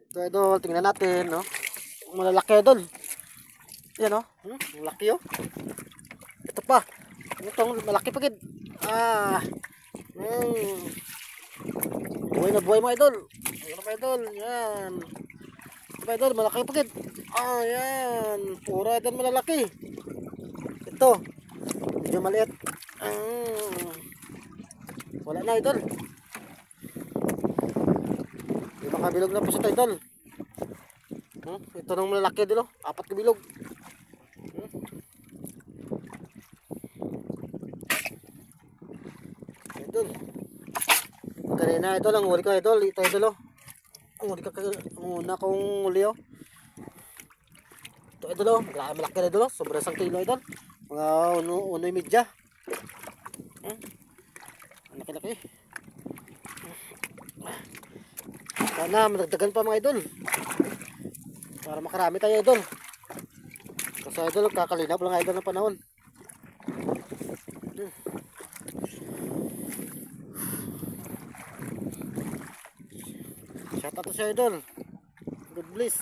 Ito idol, tingnan natin, no? Malalaki idol. Yan, no? Malaki, oh. Ito pa. Itong malaki pa gid. Ah. Hmm. Buhay na buhay mga idol. Ano pa idol? Yan. Ito pa idol, malaki pa gid. Ah, yan. Pura idol malalaki. Ito. Medyo maliit. Wala na idol. Ibang kabilog na po sa idol. Ito nang malalaki idol, oh. 4 kabilog. Idol. Kanina idol, ang huli ko idol. Ito idol, oh. Ang huli ka muna kong huli, oh. Ito idol, oh. Malaki na idol, oh. Sobrang 1 kilo idol. Mga 1.5. Laki-laki. Sana madagdagan pa mga idol. Para makarami tayo idol. Kasi idol, kakalinap lang idol ng panahon. Shout out to siya idol. God bless.